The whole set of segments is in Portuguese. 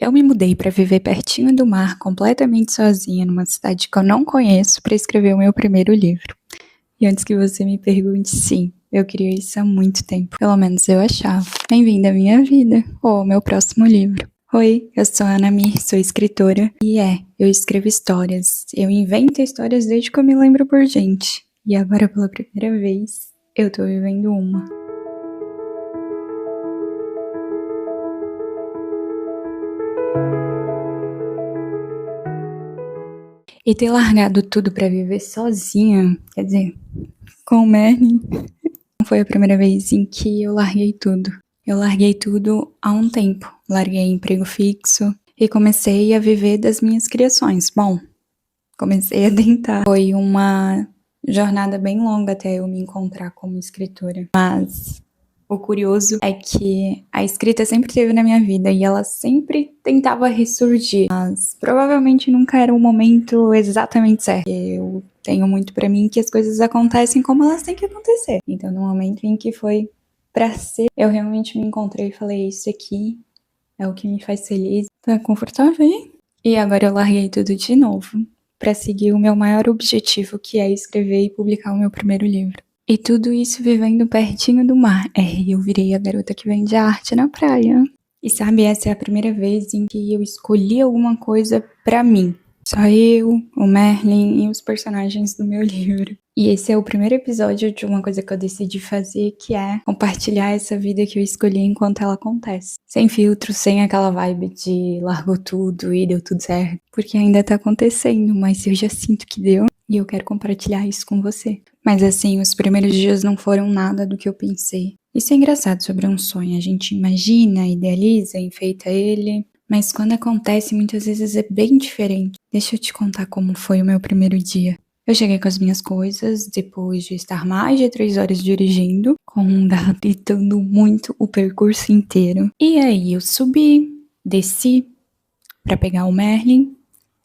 Eu me mudei para viver pertinho do mar, completamente sozinha, numa cidade que eu não conheço, para escrever o meu primeiro livro. E antes que você me pergunte, sim, eu queria isso há muito tempo. Pelo menos eu achava. Bem-vinda à minha vida, ou ao meu próximo livro. Oi, eu sou a Ana Mir, sou escritora. E eu escrevo histórias. Eu invento histórias desde que eu me lembro por gente. E agora, pela primeira vez, eu tô vivendo uma. E ter largado tudo pra viver sozinha, quer dizer, com o Merlin, não foi a primeira vez em que eu larguei tudo. Eu larguei tudo há um tempo. Larguei emprego fixo e comecei a viver das minhas criações. Bom, comecei a tentar. Foi uma jornada bem longa até eu me encontrar como escritora. Mas o curioso é que a escrita sempre esteve na minha vida e ela sempre tentava ressurgir, mas provavelmente nunca era o momento exatamente certo. Eu tenho muito pra mim que as coisas acontecem como elas têm que acontecer. Então, no momento em que foi pra ser, eu realmente me encontrei e falei, isso aqui é o que me faz feliz. Tá confortável aí? E agora eu larguei tudo de novo pra seguir o meu maior objetivo, que é escrever e publicar o meu primeiro livro. E tudo isso vivendo pertinho do mar. Eu virei a garota que vende arte na praia. E sabe, essa é a primeira vez em que eu escolhi alguma coisa pra mim. Só eu, o Merlin e os personagens do meu livro. E esse é o primeiro episódio de uma coisa que eu decidi fazer, que é compartilhar essa vida que eu escolhi enquanto ela acontece. Sem filtro, sem aquela vibe de largou tudo e deu tudo certo. Porque ainda tá acontecendo, mas eu já sinto que deu. E eu quero compartilhar isso com você. Mas assim, os primeiros dias não foram nada do que eu pensei. Isso é engraçado sobre um sonho. A gente imagina, idealiza, enfeita ele. Mas quando acontece, muitas vezes é bem diferente. Deixa eu te contar como foi o meu primeiro dia. Eu cheguei com as minhas coisas, depois de estar mais de 3 horas dirigindo, com um gritando muito o percurso inteiro. E aí eu subi, desci pra pegar o Merlin,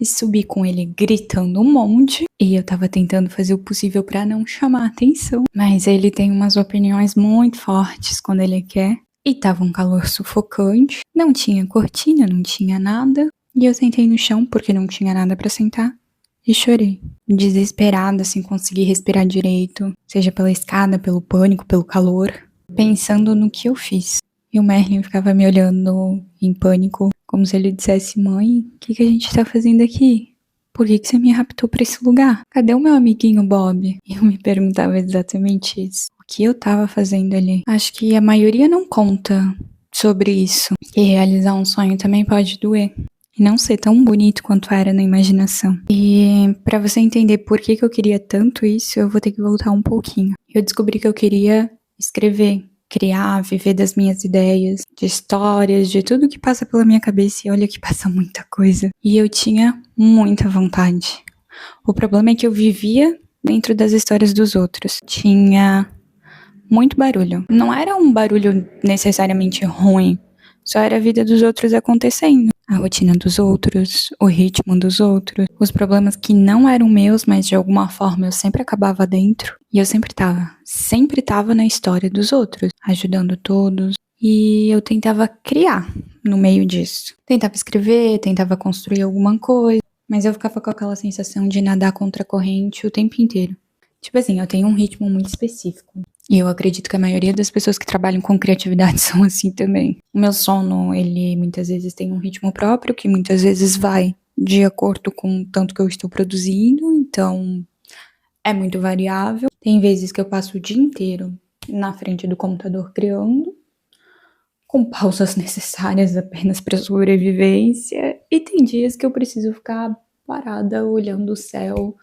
e subi com ele gritando um monte. E eu tava tentando fazer o possível pra não chamar atenção. Mas ele tem umas opiniões muito fortes quando ele quer. E tava um calor sufocante. Não tinha cortina, não tinha nada. E eu sentei no chão porque não tinha nada pra sentar. E chorei. Desesperada, sem conseguir respirar direito. Seja pela escada, pelo pânico, pelo calor. Pensando no que eu fiz. E o Merlin ficava me olhando em pânico, como se ele dissesse, mãe, o que a gente tá fazendo aqui? Por que você me raptou pra esse lugar? Cadê o meu amiguinho Bob? E eu me perguntava exatamente isso. O que eu tava fazendo ali? Acho que a maioria não conta sobre isso. E realizar um sonho também pode doer. E não ser tão bonito quanto era na imaginação. E pra você entender por que eu queria tanto isso, eu vou ter que voltar um pouquinho. Eu descobri que eu queria escrever, criar, viver das minhas ideias, de histórias, de tudo que passa pela minha cabeça, e olha que passa muita coisa. E eu tinha muita vontade. O problema é que eu vivia dentro das histórias dos outros. Tinha muito barulho. Não era um barulho necessariamente ruim, só era a vida dos outros acontecendo. A rotina dos outros, o ritmo dos outros, os problemas que não eram meus, mas de alguma forma eu sempre acabava dentro. E eu sempre tava na história dos outros, ajudando todos. E eu tentava criar no meio disso. Tentava escrever, tentava construir alguma coisa, mas eu ficava com aquela sensação de nadar contra a corrente o tempo inteiro. Tipo assim, eu tenho um ritmo muito específico. E eu acredito que a maioria das pessoas que trabalham com criatividade são assim também. O meu sono, ele muitas vezes tem um ritmo próprio, que muitas vezes vai de acordo com o tanto que eu estou produzindo, então é muito variável. Tem vezes que eu passo o dia inteiro na frente do computador criando, com pausas necessárias apenas para sobrevivência, e tem dias que eu preciso ficar parada olhando o céu,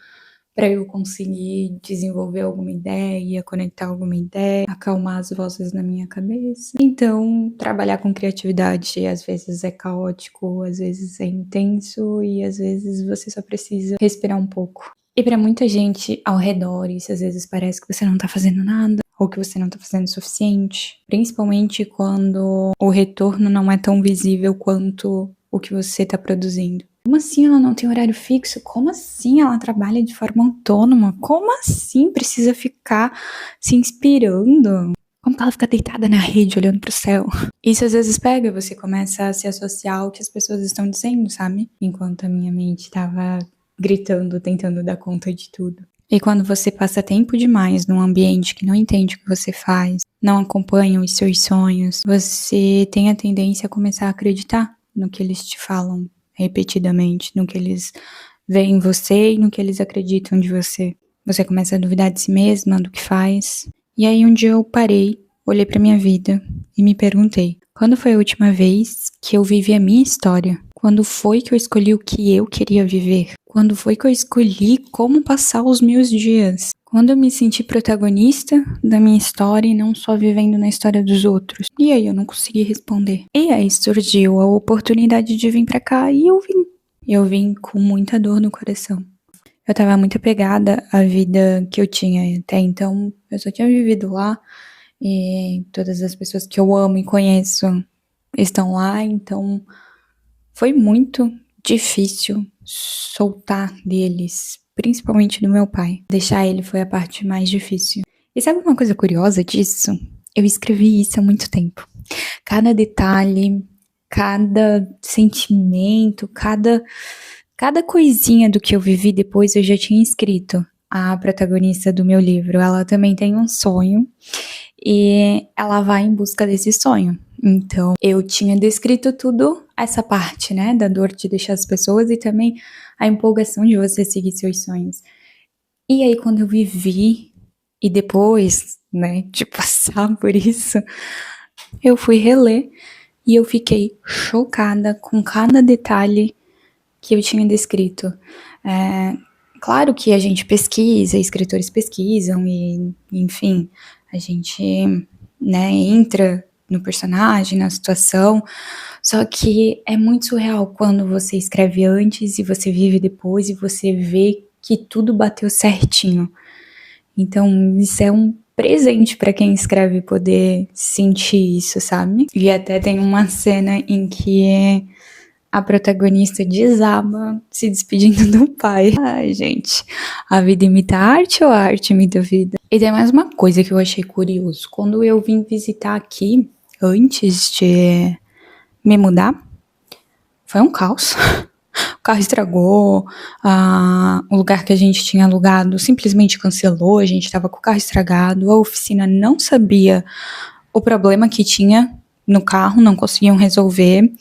para eu conseguir desenvolver alguma ideia, conectar alguma ideia, acalmar as vozes na minha cabeça. Então, trabalhar com criatividade às vezes é caótico, às vezes é intenso e às vezes você só precisa respirar um pouco. E para muita gente ao redor, isso às vezes parece que você não tá fazendo nada, ou que você não tá fazendo o suficiente, principalmente quando o retorno não é tão visível quanto o que você tá produzindo. Como assim ela não tem horário fixo? Como assim ela trabalha de forma autônoma? Como assim precisa ficar se inspirando? Como que ela fica deitada na rede olhando pro céu? Isso às vezes pega, você começa a se associar ao que as pessoas estão dizendo, sabe? Enquanto a minha mente tava gritando, tentando dar conta de tudo. E quando você passa tempo demais num ambiente que não entende o que você faz, não acompanha os seus sonhos, você tem a tendência a começar a acreditar no que eles te falam repetidamente, no que eles veem em você e no que eles acreditam de você. Você começa a duvidar de si mesma, do que faz. E aí um dia eu parei, olhei pra minha vida e me perguntei: quando foi a última vez que eu vivi a minha história? Quando foi que eu escolhi o que eu queria viver? Quando foi que eu escolhi como passar os meus dias? Quando eu me senti protagonista da minha história e não só vivendo na história dos outros? E aí eu não consegui responder. E aí surgiu a oportunidade de vir pra cá e eu vim. Eu vim com muita dor no coração. Eu tava muito apegada à vida que eu tinha até então. Eu só tinha vivido lá e todas as pessoas que eu amo e conheço estão lá, então foi muito difícil soltar deles, principalmente do meu pai. Deixar ele foi a parte mais difícil. E sabe uma coisa curiosa disso? Eu escrevi isso há muito tempo. Cada detalhe, cada sentimento, cada coisinha do que eu vivi depois eu já tinha escrito. A protagonista do meu livro, ela também tem um sonho e ela vai em busca desse sonho. Então, eu tinha descrito tudo essa parte, né, da dor de deixar as pessoas e também a empolgação de você seguir seus sonhos. E aí, quando eu vivi e depois, né, de passar por isso, eu fui reler e eu fiquei chocada com cada detalhe que eu tinha descrito. Claro que a gente pesquisa, escritores pesquisam e, enfim, a gente, né, entra no personagem, na situação, só que é muito surreal quando você escreve antes e você vive depois e você vê que tudo bateu certinho. Então, isso é um presente para quem escreve poder sentir isso, sabe? E até tem uma cena em que a protagonista desaba se despedindo do pai. Ai, gente, a vida imita a arte ou a arte imita a vida? E tem mais uma coisa que eu achei curioso. Quando eu vim visitar aqui, antes de me mudar, foi um caos. O carro estragou, o lugar que a gente tinha alugado simplesmente cancelou, a gente estava com o carro estragado, a oficina não sabia o problema que tinha no carro, não conseguiam resolver.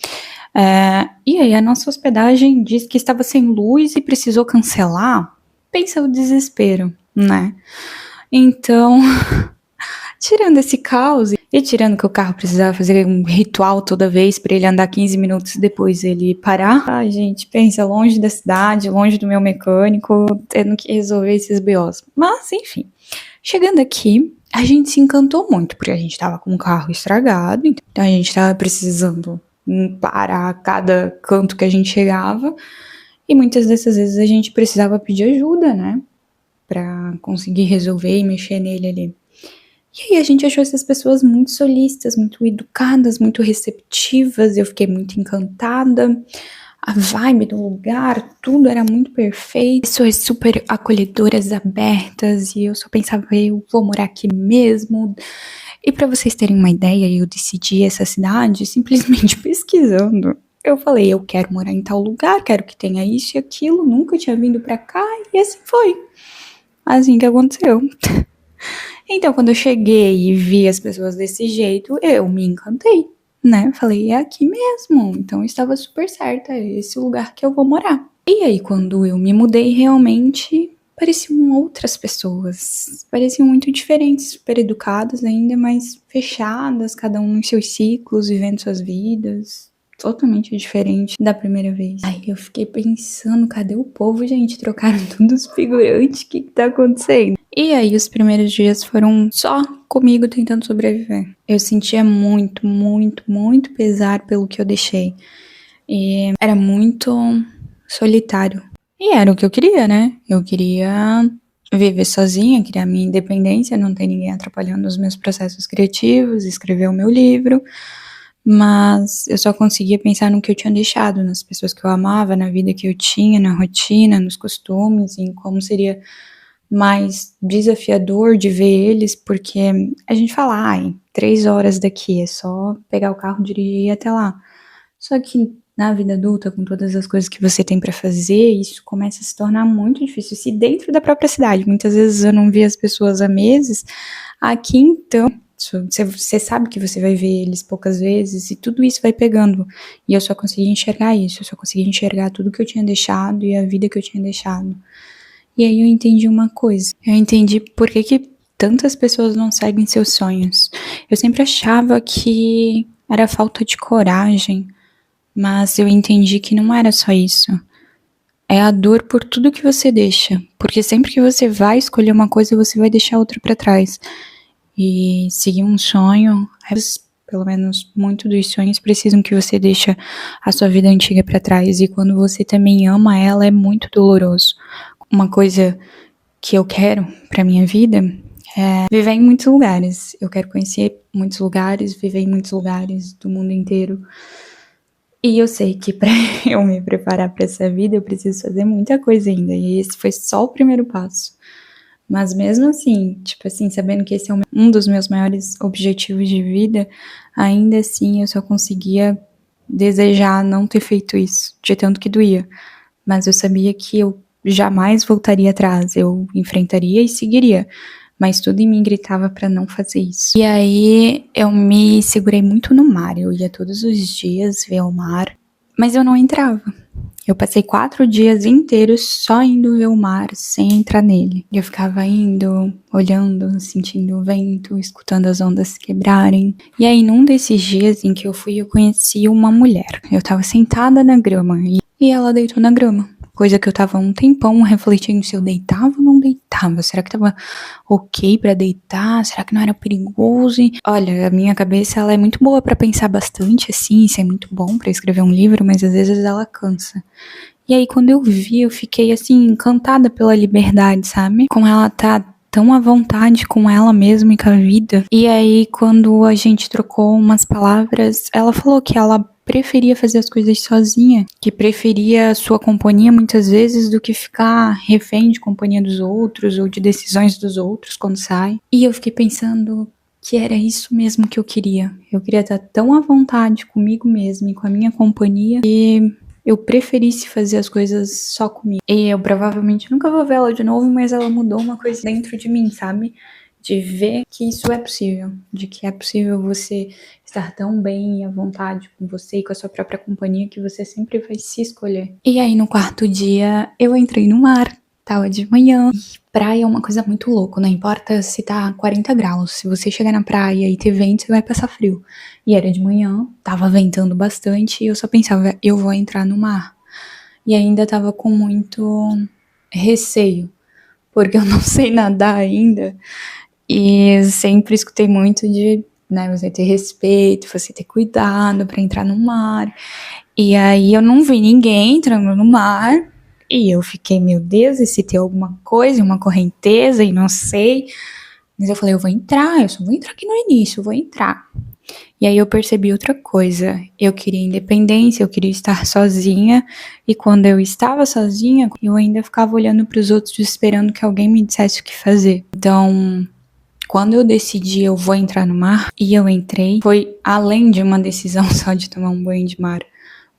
E aí a nossa hospedagem disse que estava sem luz e precisou cancelar. Pensa o desespero, né? Então, tirando esse caos e tirando que o carro precisava fazer um ritual toda vez para ele andar 15 minutos depois ele parar. Ai, gente, pensa, longe da cidade, longe do meu mecânico, tendo que resolver esses BOs. Mas, enfim, chegando aqui, a gente se encantou muito, porque a gente tava com o carro estragado, então a gente tava precisando parar a cada canto que a gente chegava, e muitas dessas vezes a gente precisava pedir ajuda, né, pra conseguir resolver e mexer nele ali. E aí a gente achou essas pessoas muito solistas, muito educadas, muito receptivas, eu fiquei muito encantada. A vibe do lugar, tudo era muito perfeito. Pessoas super acolhedoras, abertas, e eu só pensava, eu vou morar aqui mesmo. E pra vocês terem uma ideia, eu decidi essa cidade simplesmente pesquisando. Eu falei, eu quero morar em tal lugar, quero que tenha isso e aquilo, nunca tinha vindo pra cá, e assim foi. Assim que aconteceu. Então, quando eu cheguei e vi as pessoas desse jeito, eu me encantei, né? Falei, é aqui mesmo. Então, eu estava super certa, é esse o lugar que eu vou morar. E aí, quando eu me mudei, realmente pareciam outras pessoas. Pareciam muito diferentes, super educadas ainda, mas fechadas, cada um nos seus ciclos, vivendo suas vidas. Totalmente diferente da primeira vez. Aí eu fiquei pensando, cadê o povo, gente? Trocaram todos os figurantes, o que tá acontecendo? E aí os primeiros dias foram só comigo tentando sobreviver. Eu sentia muito, muito, muito pesar pelo que eu deixei. E era muito solitário. E era o que eu queria, né? Eu queria viver sozinha, queria a minha independência, não ter ninguém atrapalhando os meus processos criativos, escrever o meu livro. Mas eu só conseguia pensar no que eu tinha deixado, nas pessoas que eu amava, na vida que eu tinha, na rotina, nos costumes, em como seria mais desafiador de ver eles, porque a gente fala, ai, 3 horas daqui, é só pegar o carro, dirigir e ir até lá. Só que na vida adulta, com todas as coisas que você tem pra fazer, isso começa a se tornar muito difícil. Se dentro da própria cidade, muitas vezes eu não vi as pessoas há meses, aqui então, você sabe que você vai ver eles poucas vezes e tudo isso vai pegando. E eu só consegui enxergar isso, eu só consegui enxergar tudo que eu tinha deixado e a vida que eu tinha deixado. E aí eu entendi uma coisa. Eu entendi por que tantas pessoas não seguem seus sonhos. Eu sempre achava que era falta de coragem, mas eu entendi que não era só isso. É a dor por tudo que você deixa. Porque sempre que você vai escolher uma coisa, você vai deixar outra pra trás. E seguir um sonho, pelo menos muito dos sonhos precisam que você deixe a sua vida antiga pra trás. E quando você também ama ela, é muito doloroso. Uma coisa que eu quero pra minha vida é viver em muitos lugares. Eu quero conhecer muitos lugares, viver em muitos lugares do mundo inteiro. E eu sei que pra eu me preparar pra essa vida, eu preciso fazer muita coisa ainda. E esse foi só o primeiro passo. Mas mesmo assim, tipo assim, sabendo que esse é um dos meus maiores objetivos de vida, ainda assim eu só conseguia desejar não ter feito isso, de tanto que doía. Mas eu sabia que eu jamais voltaria atrás, eu enfrentaria e seguiria. Mas tudo em mim gritava pra não fazer isso. E aí eu me segurei muito no mar, eu ia todos os dias ver o mar, mas eu não entrava. Eu passei 4 dias inteiros só indo ver o mar, sem entrar nele. Eu ficava indo, olhando, sentindo o vento, escutando as ondas quebrarem. E aí, num desses dias em que eu fui, eu conheci uma mulher. Eu tava sentada na grama e ela deitou na grama. Coisa que eu tava um tempão refletindo se eu deitava ou não deitava. Será que tava ok pra deitar? Será que não era perigoso? Olha, a minha cabeça ela é muito boa pra pensar bastante, assim, isso é muito bom pra escrever um livro, mas às vezes ela cansa. E aí quando eu vi, eu fiquei assim, encantada pela liberdade, sabe? Como ela tá tão à vontade com ela mesma e com a vida. E aí quando a gente trocou umas palavras, ela falou que ela preferia fazer as coisas sozinha, que preferia a sua companhia muitas vezes do que ficar refém de companhia dos outros ou de decisões dos outros quando sai. E eu fiquei pensando que era isso mesmo que eu queria. Eu queria estar tão à vontade comigo mesma e com a minha companhia que eu preferisse fazer as coisas só comigo. E eu provavelmente nunca vou ver ela de novo, mas ela mudou uma coisa dentro de mim, sabe? De ver que isso é possível, de que é possível você estar tão bem e à vontade com você e com a sua própria companhia que você sempre vai se escolher. E aí no 4º dia eu entrei no mar, tava de manhã. E praia é uma coisa muito louca, não importa se tá 40 graus, se você chegar na praia e ter vento, você vai passar frio. E era de manhã, tava ventando bastante e eu só pensava, eu vou entrar no mar. E ainda tava com muito receio, porque eu não sei nadar ainda. E sempre escutei muito de, né, você ter respeito, você ter cuidado pra entrar no mar. E aí eu não vi ninguém entrando no mar. E eu fiquei, meu Deus, e se tem alguma coisa, uma correnteza e não sei. Mas eu falei, eu vou entrar, eu só vou entrar aqui no início, eu vou entrar. E aí eu percebi outra coisa, eu queria independência, eu queria estar sozinha, e quando eu estava sozinha, eu ainda ficava olhando para os outros esperando que alguém me dissesse o que fazer. Então, quando eu decidi eu vou entrar no mar, e eu entrei, foi além de uma decisão só de tomar um banho de mar.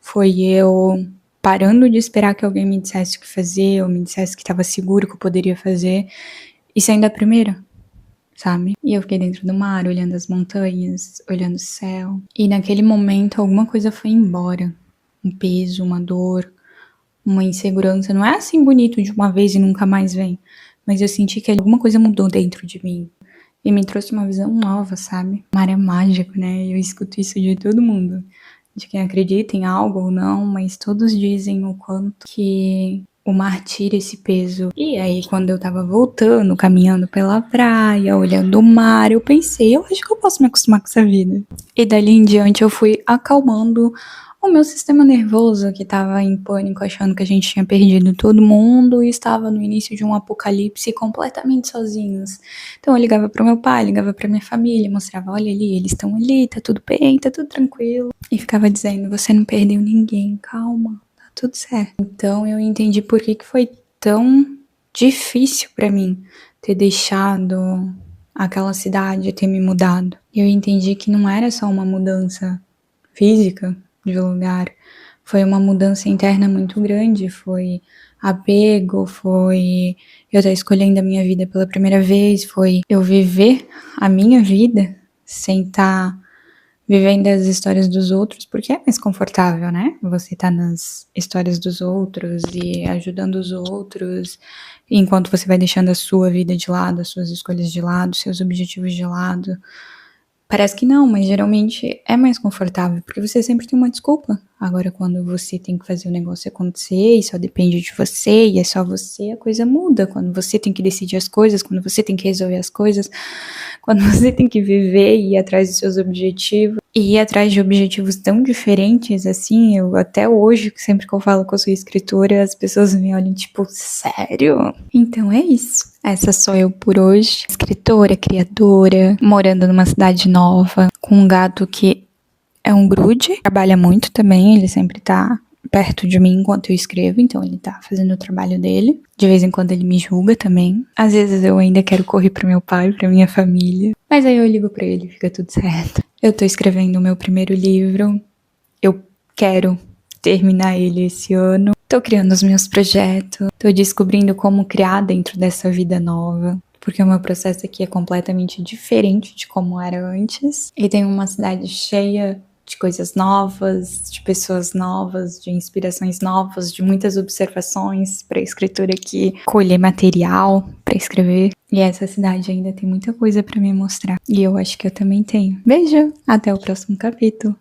Foi eu parando de esperar que alguém me dissesse o que fazer, ou me dissesse que estava seguro que eu poderia fazer, e saindo a primeira, sabe? E eu fiquei dentro do mar, olhando as montanhas, olhando o céu. E naquele momento alguma coisa foi embora. Um peso, uma dor, uma insegurança. Não é assim bonito de uma vez e nunca mais vem. Mas eu senti que alguma coisa mudou dentro de mim. E me trouxe uma visão nova, sabe? O mar é mágico, né? Eu escuto isso de todo mundo. De quem acredita em algo ou não, mas todos dizem o quanto que o mar tira esse peso. E aí, quando eu tava voltando, caminhando pela praia, olhando o mar, eu pensei, eu acho que eu posso me acostumar com essa vida. E dali em diante eu fui acalmando o meu sistema nervoso, que tava em pânico, achando que a gente tinha perdido todo mundo e estava no início de um apocalipse completamente sozinhos. Então eu ligava pro meu pai, ligava pra minha família, mostrava, olha ali, eles estão ali, tá tudo bem, tá tudo tranquilo. E ficava dizendo, você não perdeu ninguém, calma, tá tudo certo. Então eu entendi por que foi tão difícil pra mim ter deixado aquela cidade, ter me mudado. E eu entendi que não era só uma mudança física de lugar, foi uma mudança interna muito grande, foi apego, foi eu estar escolhendo a minha vida pela primeira vez, foi eu viver a minha vida sem estar vivendo as histórias dos outros, porque é mais confortável, né? Você tá nas histórias dos outros e ajudando os outros, enquanto você vai deixando a sua vida de lado, as suas escolhas de lado, seus objetivos de lado. Parece que não, mas geralmente é mais confortável, porque você sempre tem uma desculpa. Agora, quando você tem que fazer o negócio acontecer e só depende de você e é só você, a coisa muda. Quando você tem que decidir as coisas, quando você tem que resolver as coisas, quando você tem que viver e ir atrás dos seus objetivos, e ir atrás de objetivos tão diferentes, assim, eu até hoje, sempre que eu falo que eu sou escritora, as pessoas me olham tipo, sério? Então é isso. Essa sou eu por hoje. Escritora, criadora, morando numa cidade nova, com um gato que é um grude, trabalha muito também, ele sempre tá perto de mim enquanto eu escrevo, então ele tá fazendo o trabalho dele. De vez em quando ele me julga também. Às vezes eu ainda quero correr pro meu pai, pra minha família. Mas aí eu ligo pra ele e fica tudo certo. Eu tô escrevendo o meu primeiro livro. Eu quero terminar ele esse ano. Tô criando os meus projetos. Tô descobrindo como criar dentro dessa vida nova. Porque o meu processo aqui é completamente diferente de como era antes. E tem uma cidade cheia de coisas novas, de pessoas novas, de inspirações novas, de muitas observações para escritura aqui, colher material para escrever. E essa cidade ainda tem muita coisa para me mostrar. E eu acho que eu também tenho. Beijo! Até o próximo capítulo!